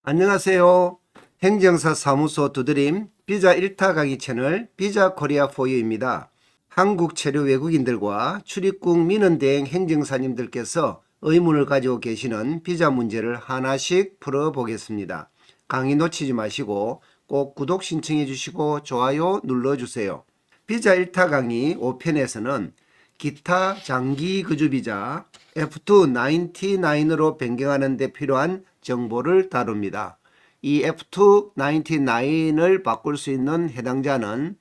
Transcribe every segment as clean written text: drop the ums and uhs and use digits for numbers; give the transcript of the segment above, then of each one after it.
안녕하세요. 행정사 사무소 두드림 비자 1타 강의 채널 비자 코리아 포유입니다. 한국 체류 외국인들과 출입국 민원대행 행정사님들께서 의문을 가지고 계시는 비자 문제를 하나씩 풀어보겠습니다. 강의 놓치지 마시고 꼭 구독 신청해 주시고 좋아요 눌러주세요. 비자 1타 강의 5편에서는 기타 장기 거주 비자 F299로 변경하는 데 필요한 정보를 다룹니다. 이 F299을 바꿀 수 있는 해당자는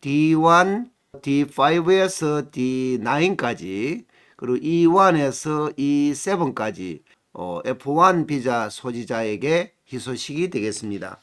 D1, D5에서 D9까지 그리고 E1에서 E7까지 F1 비자 소지자에게 희소식이 되겠습니다.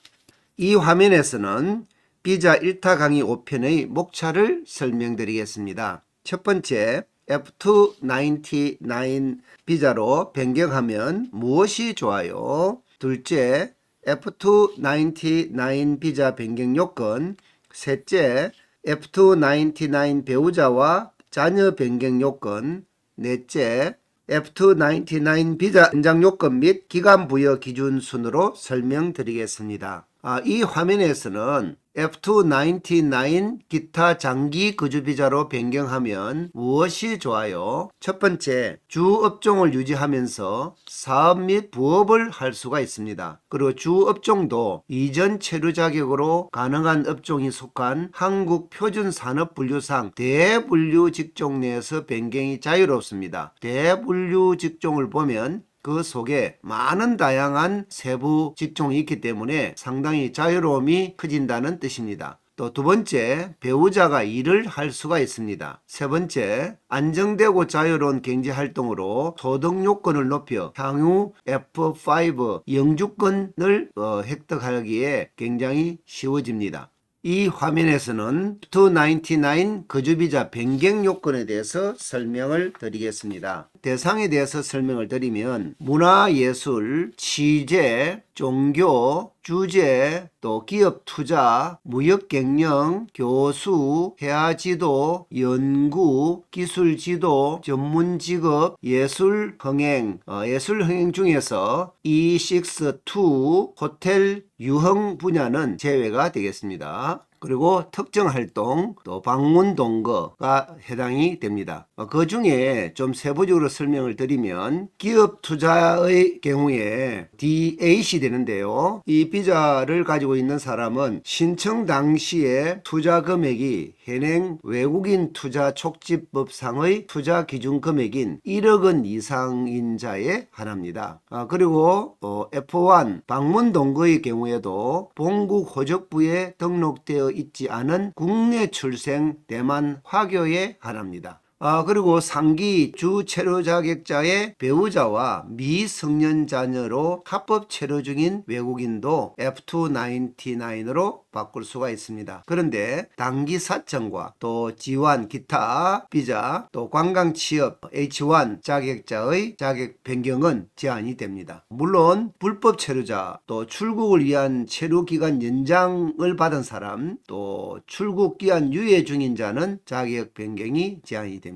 이 화면에서는 비자 1타 강의 5편의 목차를 설명드리겠습니다. 첫 번째, F299 비자로 변경하면 무엇이 좋아요? 둘째, F299 비자 변경 요건. 셋째, F299 배우자와 자녀 변경 요건. 넷째, F299 비자 연장 요건 및 기간 부여 기준 순으로 설명드리겠습니다. 이 화면에서는 F299 기타 장기 거주 비자로 변경하면 무엇이 좋아요? 첫 번째, 주 업종을 유지하면서 사업 및 부업을 할 수가 있습니다. 그리고 주 업종도 이전 체류 자격으로 가능한 업종이 속한 한국 표준 산업 분류상 대분류 직종 내에서 변경이 자유롭습니다. 대분류 직종을 보면 그 속에 많은 다양한 세부 직종이 있기 때문에 상당히 자유로움이 커진다는 뜻입니다. 또 두 번째, 배우자가 일을 할 수가 있습니다. 세 번째, 안정되고 자유로운 경제활동으로 소득 요건을 높여 향후 F5 영주권을 획득하기에 굉장히 쉬워집니다. 이 화면에서는 F299 거주비자 변경 요건에 대해서 설명을 드리겠습니다. 대상에 대해서 설명을 드리면 문화예술, 취재, 종교, 주재, 또 기업 투자, 무역 경영, 교수, 해화지도, 연구, 기술 지도, 전문 직업, 예술 흥행, 예술 흥행 중에서 E6-2 호텔 유흥 분야는 제외가 되겠습니다. 그리고 특정 활동, 또 방문 동거가 해당이 됩니다. 그 중에 좀 세부적으로 설명을 드리면 기업 투자의 경우에 D8이 되는데요. 이 비자를 가지고 있는 사람은 신청 당시에 투자 금액이 현행 외국인 투자 촉진법상의 투자 기준 금액인 1억 원 이상인 자에 한합니다. 그리고 F1 방문 동거의 경우에도 본국 호적부에 등록되어 있지 않은 국내 출생 대만 화교에 한합니다. 그리고 상기 주 체류 자격자의 배우자와 미성년 자녀로 합법 체류 중인 외국인도 F299로 바꿀 수가 있습니다. 그런데 단기 사청과 또 지환 기타 비자 또 관광 취업 H1 자격자의 자격 변경은 제한이 됩니다. 물론 불법 체류자 또 출국을 위한 체류 기간 연장을 받은 사람 또 출국 기한 유예 중인 자는 자격 변경이 제한이 됩니다.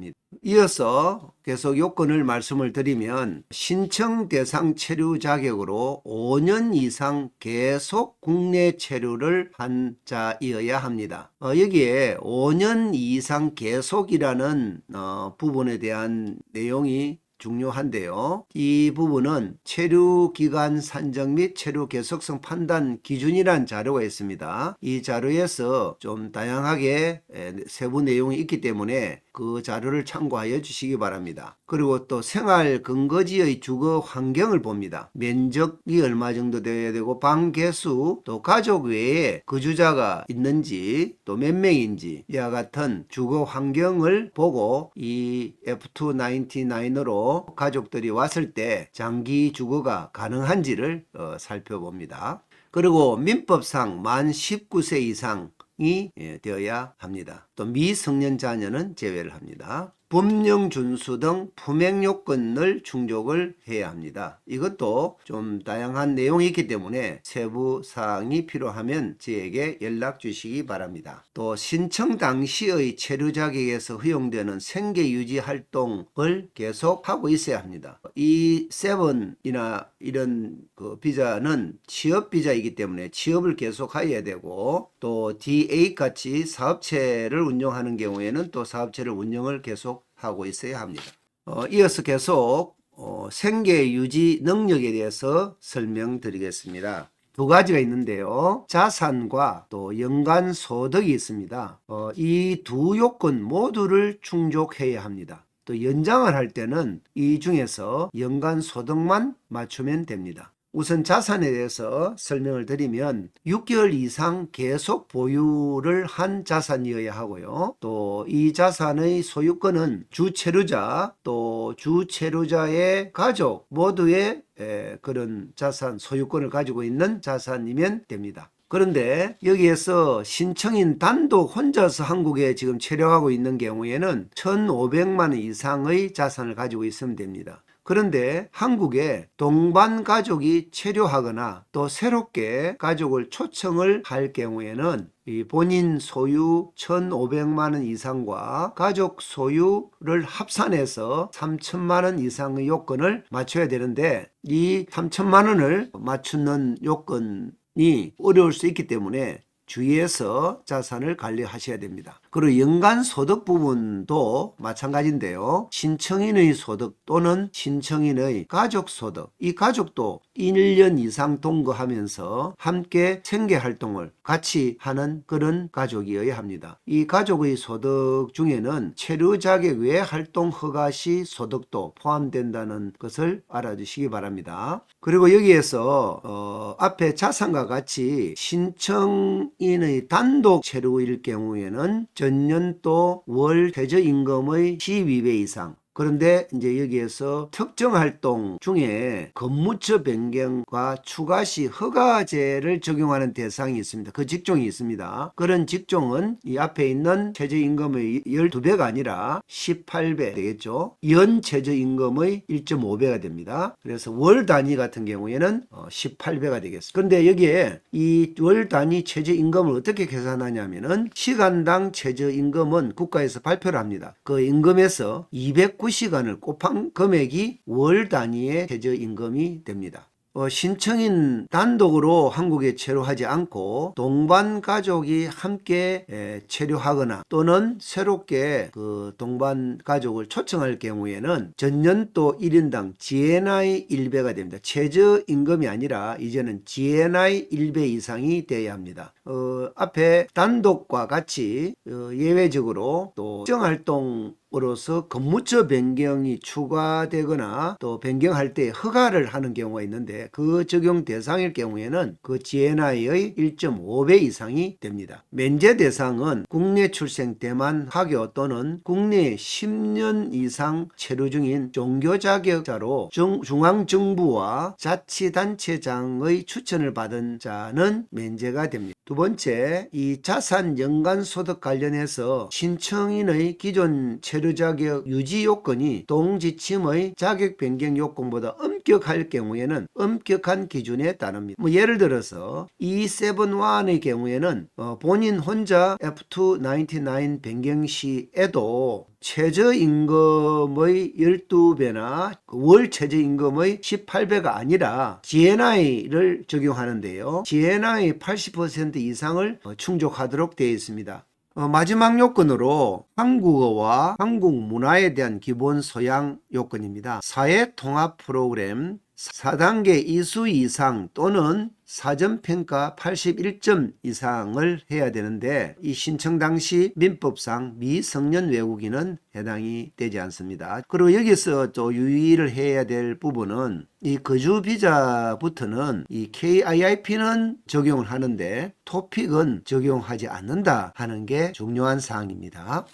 이어서 계속 요건을 말씀을 드리면 신청 대상 체류 자격으로 5년 이상 계속 국내 체류를 한 자이어야 합니다. 여기에 5년 이상 계속이라는 부분에 대한 내용이 중요한데요. 이 부분은 체류 기간 산정 및 체류 계속성 판단 기준이란 자료가 있습니다. 이 자료에서 좀 다양하게 세부 내용이 있기 때문에 그 자료를 참고하여 주시기 바랍니다. 그리고 또 생활 근거지의 주거 환경을 봅니다. 면적이 얼마 정도 되어야 되고 방 개수 또 가족 외에 거주자가 있는지 또 몇 명인지 이와 같은 주거 환경을 보고 이 F299로 가족들이 왔을 때 장기 주거가 가능한지를 살펴봅니다. 그리고 민법상 만 19세 이상 이 되어야 합니다. 또 미성년 자녀는 제외를 합니다. 법령 준수 등 품행 요건을 충족을 해야 합니다. 이것도 좀 다양한 내용이 있기 때문에 세부 사항이 필요하면 저에게 연락 주시기 바랍니다. 또 신청 당시의 체류 자격에서 허용되는 생계 유지 활동을 계속 하고 있어야 합니다. 이 세븐이나 이런 그 비자는 취업 비자이기 때문에 취업을 계속 해야 되고, 또 DA 같이 사업체를 운영하는 경우에는 또 사업체를 운영을 계속 하고 있어야 합니다. 이어서 계속 생계 유지 능력에 대해서 설명드리겠습니다. 두 가지가 있는데요. 자산과 또 연간 소득이 있습니다. 이 두 요건 모두를 충족해야 합니다. 또 연장을 할 때는 이 중에서 연간 소득만 맞추면 됩니다. 우선 자산에 대해서 설명을 드리면 6개월 이상 계속 보유를 한 자산이어야 하고요. 또 이 자산의 소유권은 주체류자 또 주체류자의 가족 모두의 그런 자산 소유권을 가지고 있는 자산이면 됩니다. 그런데 여기에서 신청인 단독 혼자서 한국에 지금 체류하고 있는 경우에는 1,500만 원 이상의 자산을 가지고 있으면 됩니다. 그런데 한국에 동반 가족이 체류하거나 또 새롭게 가족을 초청을 할 경우에는 이 본인 소유 1,500만 원 이상과 가족 소유를 합산해서 3,000만 원 이상의 요건을 맞춰야 되는데, 이 3,000만 원을 맞추는 요건이 어려울 수 있기 때문에 주의해서 자산을 관리하셔야 됩니다. 그리고 연간 소득 부분도 마찬가지인데요. 신청인의 소득 또는 신청인의 가족 소득, 이 가족도 1년 이상 동거하면서 함께 생계 활동을 같이 하는 그런 가족이어야 합니다. 이 가족의 소득 중에는 체류 자격 외 활동 허가 시 소득도 포함된다는 것을 알아주시기 바랍니다. 그리고 여기에서 앞에 자산과 같이 신청인의 단독 체류일 경우에는 전년도 월 최저임금의 12배 이상, 그런데 이제 여기에서 특정 활동 중에 근무처 변경과 추가 시 허가제를 적용하는 대상이 있습니다. 그 직종이 있습니다. 그런 직종은 이 앞에 있는 최저임금의 12배가 아니라 18배 되겠죠. 연 최저임금의 1.5배가 됩니다. 그래서 월 단위 같은 경우에는 18배가 되겠습니다. 그런데 여기에 이 월 단위 최저임금을 어떻게 계산하냐면은 시간당 최저임금은 국가에서 발표를 합니다. 그 임금에서 209시간을 곱한 금액이 월 단위의 최저임금이 됩니다. 신청인 단독으로 한국에 체류하지 않고 동반 가족이 함께 체류하거나 또는 새롭게 그 동반 가족을 초청할 경우에는 전년도 1인당 GNI 1배가 됩니다. 최저임금이 아니라 이제는 GNI 1배 이상이 돼야 합니다. 앞에 단독과 같이 예외적으로 또 특정활동 으로서 근무처 변경이 추가되거나 또 변경할 때 허가를 하는 경우가 있는데, 그 적용 대상일 경우에는 그 GNI의 1.5배 이상이 됩니다. 면제 대상은 국내 출생 대만 화교 또는 국내에 10년 이상 체류 중인 종교 자격자로 중앙정부와 자치단체장의 추천을 받은 자는 면제가 됩니다. 두 번째, 이 자산 연간소득 관련해서 신청인의 기존 체류 자격 유지 요건이 동지침의 자격 변경 요건보다 엄격할 경우에는 엄격한 기준에 따릅니다. 예를 들어서 E7-1의 경우에는 본인 혼자 F299 변경 시에도 최저임금의 12배나 월 최저임금의 18배가 아니라 GNI를 적용하는데요. GNI 80% 이상을 충족하도록 되어 있습니다. 마지막 요건으로 한국어와 한국 문화에 대한 기본 소양 요건입니다. 사회통합 프로그램 4단계 이수 이상 또는 사전평가 81점 이상을 해야 되는데, 이 신청 당시 민법상 미성년 외국인은 해당이 되지 않습니다. 그리고 여기서 또 유의를 해야 될 부분은 이 거주 비자부터는 이 KIIP는 적용을 하는데 토픽은 적용하지 않는다 하는 게 중요한 사항입니다.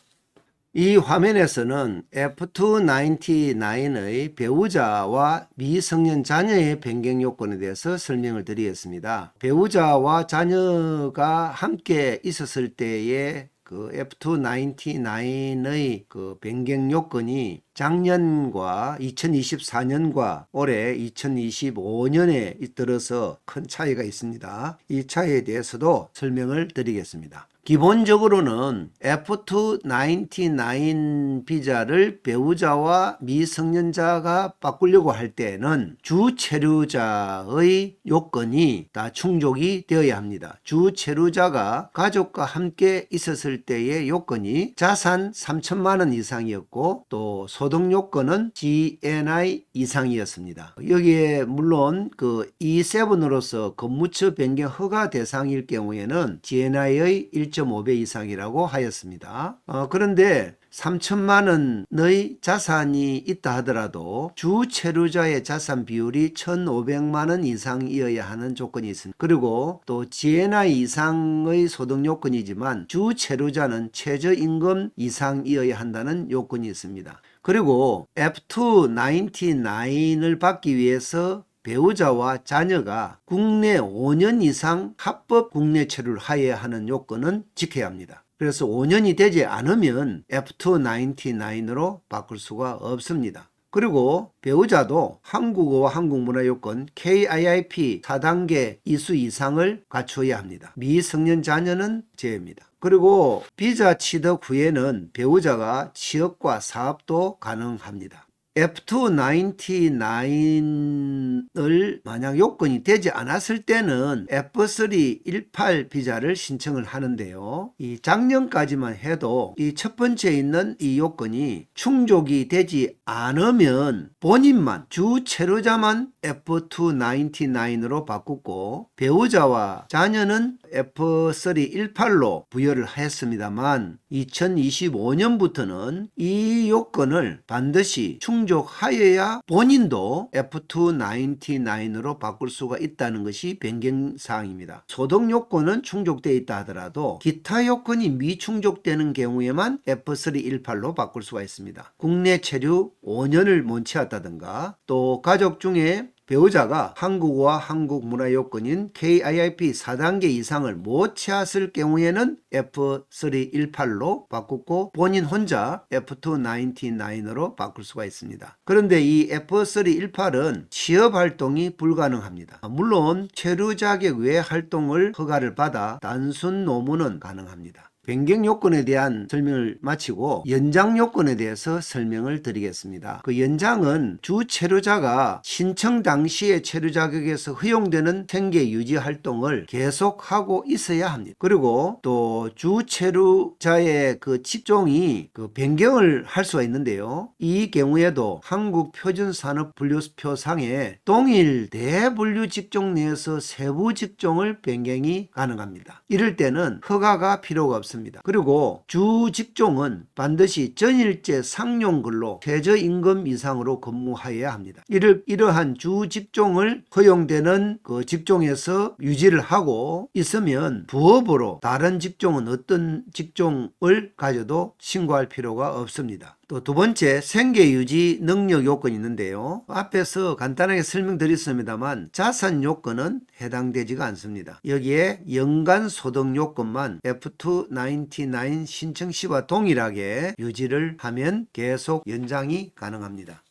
이 화면에서는 F299의 배우자와 미성년 자녀의 변경 요건에 대해서 설명을 드리겠습니다. 배우자와 자녀가 함께 있었을 때의 그 F299의 그 변경 요건이 작년과 2024년과 올해 2025년에 들어서 큰 차이가 있습니다. 이 차이에 대해서도 설명을 드리겠습니다. 기본적으로는 F299 비자를 배우자와 미성년자가 바꾸려고 할 때는 주체류자의 요건이 다 충족이 되어야 합니다. 주체류자가 가족과 함께 있었을 때의 요건이 자산 3천만 원 이상이었고 또 소득 요건은 GNI 이상이었습니다. 여기에 물론 그 E7으로서 근무처 변경 허가 대상일 경우에는 GNI의 1.5배 이상이라고 하였습니다. 그런데 3천만 원의 자산이 있다 하더라도 주체류자의 자산 비율이 1,500만 원 이상이어야 하는 조건이 있습니다. 그리고 또 GNI 이상의 소득 요건이지만 주체류자는 최저임금 이상이어야 한다는 요건이 있습니다. 그리고 F299을 받기 위해서 배우자와 자녀가 국내 5년 이상 합법 국내 체류를 하여야 하는 요건은 지켜야 합니다. 그래서 5년이 되지 않으면 F299로 바꿀 수가 없습니다. 그리고 배우자도 한국어와 한국문화 요건 KIIP 4단계 이수 이상을 갖추어야 합니다. 미성년 자녀는 제외입니다. 그리고 비자 취득 후에는 배우자가 취업과 사업도 가능합니다. F299을 만약 요건이 되지 않았을 때는 F318 비자를 신청을 하는데요. 이 작년까지만 해도 이 첫 번째 있는 이 요건이 충족이 되지 않으면 본인만 주체류자만 F299로 바꾸고 배우자와 자녀는 F318로 부여를 했습니다만 2025년부터는 이 요건을 반드시 충족하여야 본인도 F299로 바꿀 수가 있다는 것이 변경사항입니다. 소득 요건은 충족되어 있다 하더라도 기타 요건이 미충족되는 경우에만 F318로 바꿀 수가 있습니다. 국내 체류 5년을 못 채웠다든가 또 가족 중에 배우자가 한국어와 한국문화 요건인 KIIP 4단계 이상을 못 채웠을 경우에는 F318로 바꾸고 본인 혼자 F299로 바꿀 수가 있습니다. 그런데 이 F318은 취업 활동이 불가능합니다. 물론 체류 자격 외 활동을 허가를 받아 단순 노무는 가능합니다. 변경 요건에 대한 설명을 마치고 연장 요건에 대해서 설명을 드리겠습니다. 그 연장은 주 체류자가 신청 당시의 체류 자격에서 허용되는 생계 유지 활동을 계속하고 있어야 합니다. 그리고 또 주 체류자의 그 직종이 그 변경을 할 수가 있는데요. 이 경우에도 한국 표준 산업 분류표상에 동일 대분류 직종 내에서 세부 직종을 변경이 가능합니다. 이럴 때는 허가가 필요가 없습니다. 그리고 주 직종은 반드시 전일제 상용근로 최저임금 이상으로 근무하여야 합니다. 이러한 주 직종을 허용되는 그 직종에서 유지를 하고 있으면 부업으로 다른 직종은 어떤 직종을 가져도 신고할 필요가 없습니다. 또 두 번째 생계 유지 능력 요건이 있는데요. 앞에서 간단하게 설명드렸습니다만 자산 요건은 해당되지가 않습니다. 여기에 연간 소득 요건만 F299 신청 시와 동일하게 유지를 하면 계속 연장이 가능합니다.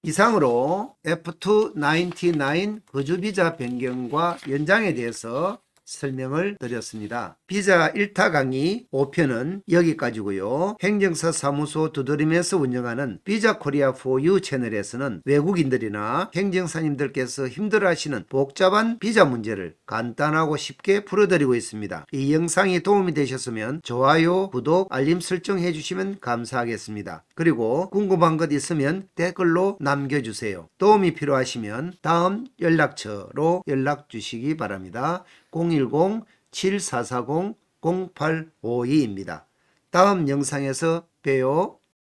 이상으로 F299 거주비자 변경과 연장에 대해서 설명을 드렸습니다. 비자 1타 강의 5편은 여기까지고요. 행정사 사무소 두드림에서 운영하는 비자 코리아 4U 채널에서는 외국인들이나 행정사님들께서 힘들어하시는 복잡한 비자 문제를 간단하고 쉽게 풀어드리고 있습니다. 이 영상이 도움이 되셨으면 좋아요, 구독, 알림 설정 해주시면 감사하겠습니다. 그리고 궁금한 것 있으면 댓글로 남겨주세요. 도움이 필요하시면 다음 연락처로 연락 주시기 바랍니다. 010-7440-0852입니다. 다음 영상에서 봬요.